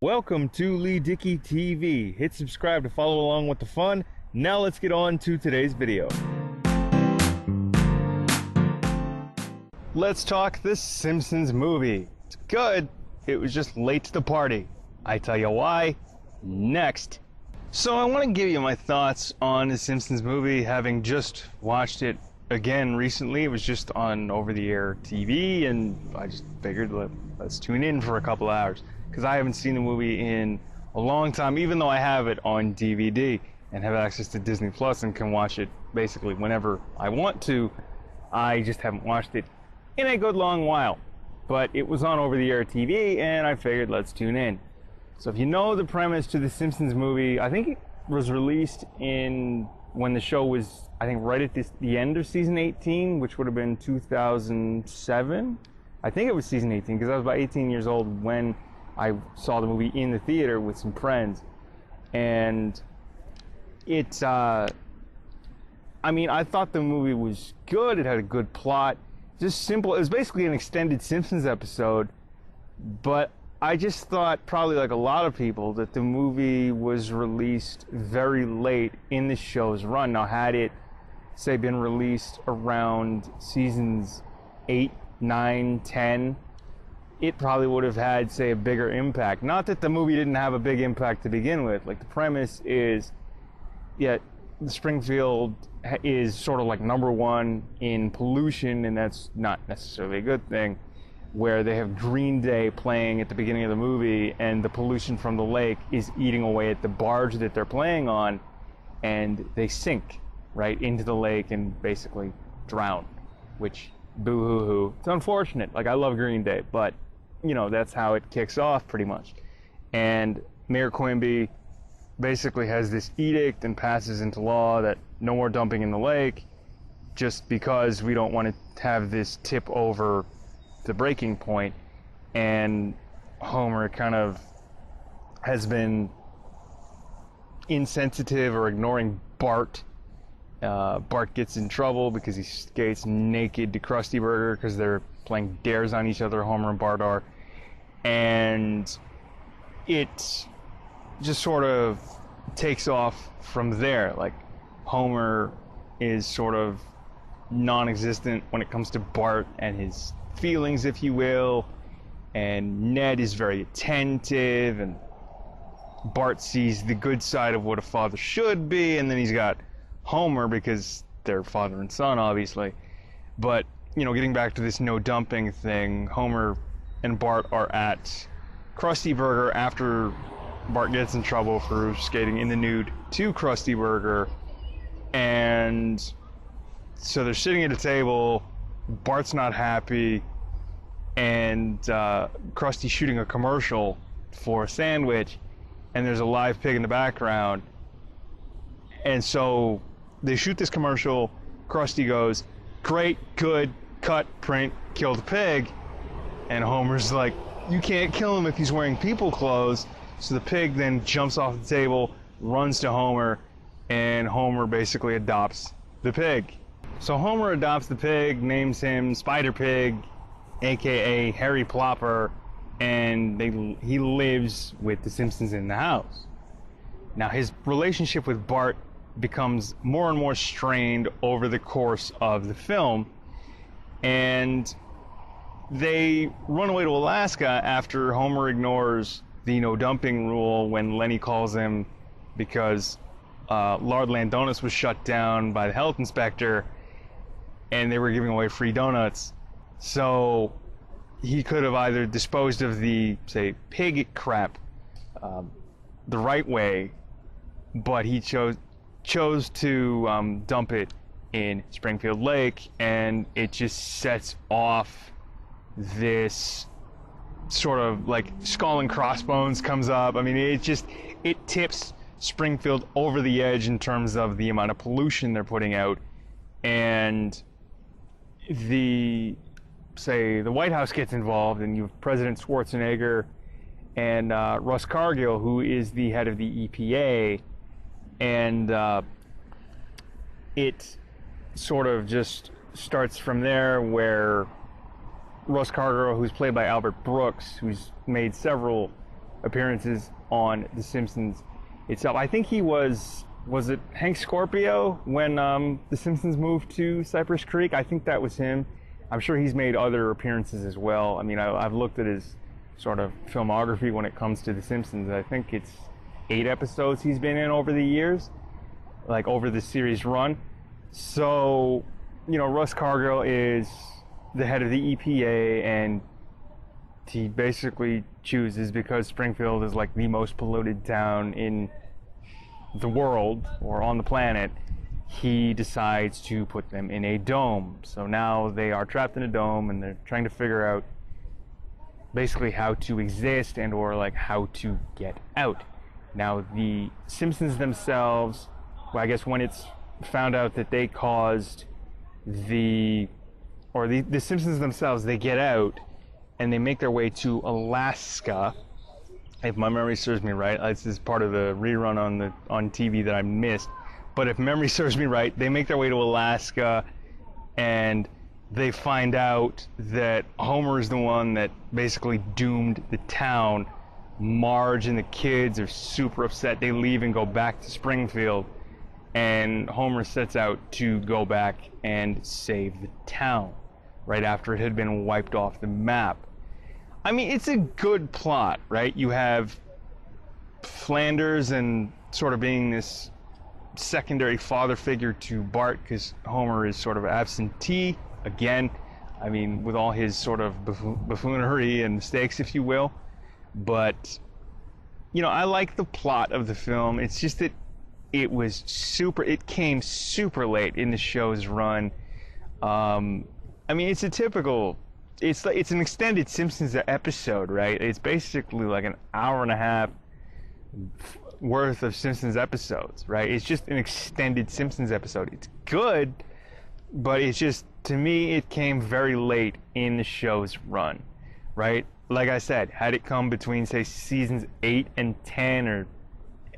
Welcome to Leigh Dickey TV. Hit subscribe to follow along with the fun. Now let's get on to today's video. Let's talk the Simpsons movie. It's good. It was just late to the party. I tell you why next. So I want to give you my thoughts on the Simpsons movie, having just watched it again recently. It was just on over-the-air TV, and I just figured let's tune in for a couple hours, because I haven't seen the movie in a long time, even though I have it on DVD and have access to Disney Plus and can watch it basically whenever I want to. I just haven't watched it in a good long while. But it was on over-the-air TV, and I figured let's tune in. So if you know the premise to the Simpsons movie, I think it was released when the show was, I think, right at the end of season 18, which would have been 2007. I think it was season 18, because I was about 18 years old when I saw the movie in the theater with some friends. And it's, I mean, I thought the movie was good. It had a good plot. Just simple. It was basically an extended Simpsons episode, but I just thought, probably like a lot of people, that the movie was released very late in the show's run. Now, had it, say, been released around seasons 8, 9, 10, it probably would have had, say, a bigger impact. Not that the movie didn't have a big impact to begin with. Like, the premise is, Springfield is sort of like #1 in pollution, and that's not necessarily a good thing, where they have Green Day playing at the beginning of the movie, and the pollution from the lake is eating away at the barge that they're playing on, and they sink right into the lake and basically drown, which, boo-hoo-hoo. It's unfortunate. Like, I love Green Day, but, you know, that's how it kicks off pretty much. And Mayor Quimby basically has this edict and passes into law that no more dumping in the lake, just because we don't want to have this tip over the breaking point. And Homer kind of has been insensitive or ignoring Bart. Bart gets in trouble because he skates naked to Krusty Burger because they're playing dares on each other, Homer and Bart are. And it just sort of takes off from there. Like, Homer is sort of non-existent when it comes to Bart and his feelings, if you will, and Ned is very attentive, and Bart sees the good side of what a father should be, and then he's got Homer because they're father and son, obviously. But, you know, getting back to this no dumping thing, Homer and Bart are at Krusty Burger after Bart gets in trouble for skating in the nude to Krusty Burger, and so they're sitting at a table. Bart's not happy, and Krusty's shooting a commercial for a sandwich, and there's a live pig in the background. And so they shoot this commercial. Krusty goes, "Great, good, cut, print, kill the pig." And Homer's like, "You can't kill him if he's wearing people clothes." So the pig then jumps off the table, runs to Homer, and Homer basically adopts the pig. So Homer adopts the pig, names him Spider Pig, aka Harry Plopper, and he lives with the Simpsons in the house. Now, his relationship with Bart becomes more and more strained over the course of the film, and they run away to Alaska after Homer ignores the no dumping rule when Lenny calls him because Lord Landonis was shut down by the health inspector, and they were giving away free donuts. So he could have either disposed of the, say, pig crap the right way, but he chose to dump it in Springfield Lake, and it just sets off this sort of like skull and crossbones comes up. I mean, it tips Springfield over the edge in terms of the amount of pollution they're putting out. And the White House gets involved, and you have President Schwarzenegger and Russ Cargill, who is the head of the EPA, and it sort of just starts from there, where Russ Cargill, who's played by Albert Brooks, who's made several appearances on The Simpsons itself. I think he was it Hank Scorpio when The Simpsons moved to Cypress Creek? I think that was him. I'm sure he's made other appearances as well. I mean, I've looked at his sort of filmography when it comes to The Simpsons. I think it's 8 episodes he's been in over the years, like over the series run. So, you know, Russ Cargill is the head of the EPA, and he basically chooses, because Springfield is like the most polluted town in the world or on the planet, he decides to put them in a dome. So now they are trapped in a dome, and they're trying to figure out basically how to exist and or like how to get out. Now the Simpsons themselves, well, I guess when it's found out that they caused the Simpsons themselves, they get out and they make their way to Alaska. If my memory serves me right, this is part of the rerun on TV that I missed. But if memory serves me right, they make their way to Alaska, and they find out that Homer is the one that basically doomed the town. Marge and the kids are super upset. They leave and go back to Springfield, and Homer sets out to go back and save the town right after it had been wiped off the map. I mean, it's a good plot, right? You have Flanders and sort of being this secondary father figure to Bart, because Homer is sort of absentee again. I mean, with all his sort of buffoonery and mistakes, if you will. But, you know, I like the plot of the film. It's just that it came super late in the show's run. I mean, it's an extended Simpsons episode, right? It's basically like an hour and a half worth of Simpsons episodes, right? It's just an extended Simpsons episode. It's good, but it's just, to me, it came very late in the show's run, right? Like I said, had it come between, say, seasons 8 and 10, or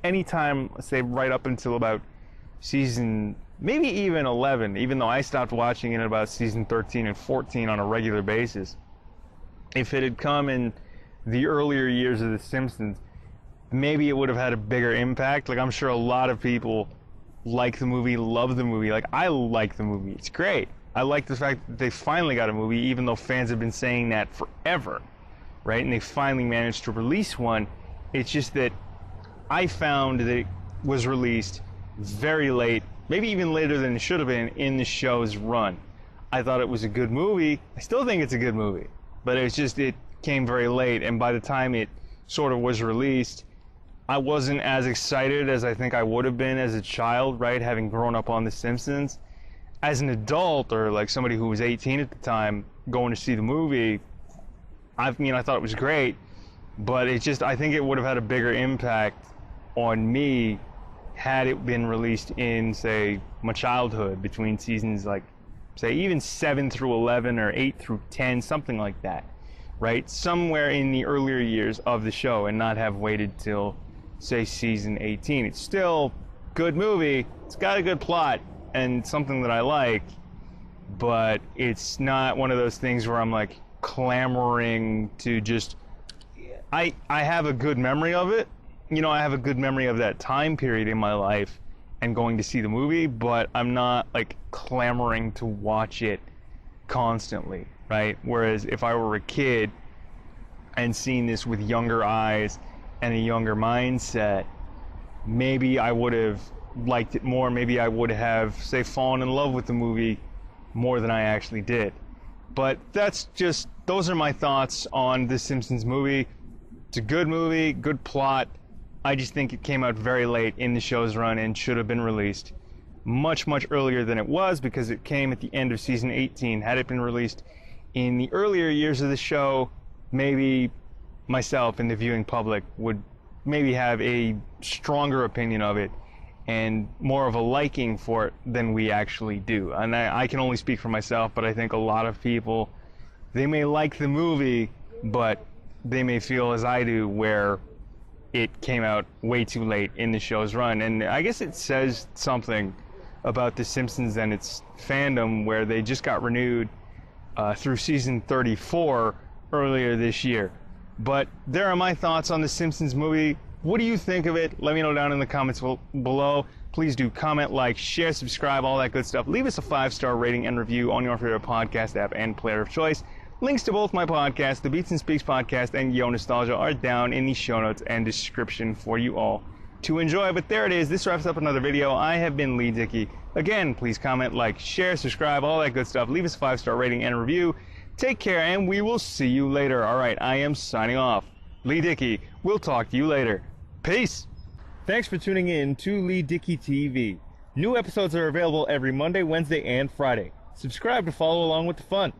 any time, say, right up until about season, maybe even 11, even though I stopped watching it at about season 13 and 14 on a regular basis. If it had come in the earlier years of The Simpsons, maybe it would have had a bigger impact. Like, I'm sure a lot of people like the movie, love the movie. Like, I like the movie. It's great. I like the fact that they finally got a movie, even though fans have been saying that forever, right? And they finally managed to release one. It's just that I found that it was released very late, maybe even later than it should have been in the show's run. I thought it was a good movie. I still think it's a good movie, but it's just, it came very late, and by the time it sort of was released, I wasn't as excited as I think I would have been as a child, right, having grown up on The Simpsons. As an adult, or like somebody who was 18 at the time, going to see the movie, I thought it was great, but it just, I think it would have had a bigger impact on me had it been released in, say, my childhood, between seasons like, say, even 7 through 11 or 8 through 10, something like that, right? Somewhere in the earlier years of the show, and not have waited till, say, season 18. It's still a good movie. It's got a good plot and something that I like, but it's not one of those things where I'm like clamoring to just, I have a good memory of it. You know, I have a good memory of that time period in my life and going to see the movie, but I'm not like clamoring to watch it constantly, right? Whereas if I were a kid and seen this with younger eyes and a younger mindset, maybe I would have liked it more. Maybe I would have, say, fallen in love with the movie more than I actually did. But those are my thoughts on The Simpsons movie. It's a good movie, good plot. I just think it came out very late in the show's run and should have been released much, much earlier than it was, because it came at the end of season 18. Had it been released in the earlier years of the show, maybe myself and the viewing public would maybe have a stronger opinion of it and more of a liking for it than we actually do. And I can only speak for myself, but I think a lot of people, they may like the movie, but they may feel as I do, where it came out way too late in the show's run. And I guess it says something about The Simpsons and its fandom, where they just got renewed through season 34 earlier this year. But there are my thoughts on the Simpsons movie. What do you think of it? Let me know down in the comments below. Please do comment, like, share, subscribe, all that good stuff. Leave us a 5-star rating and review on your favorite podcast app and player of choice. Links to both my podcasts, the Beats and Speaks podcast and Yo Nostalgia, are down in the show notes and description for you all to enjoy. But there it is. This wraps up another video. I have been Leigh Dickey. Again, please comment, like, share, subscribe, all that good stuff. Leave us a 5-star rating and review. Take care, and we will see you later. All right, I am signing off. Leigh Dickey. We'll talk to you later. Peace. Thanks for tuning in to Leigh Dickey TV. New episodes are available every Monday, Wednesday, and Friday. Subscribe to follow along with the fun.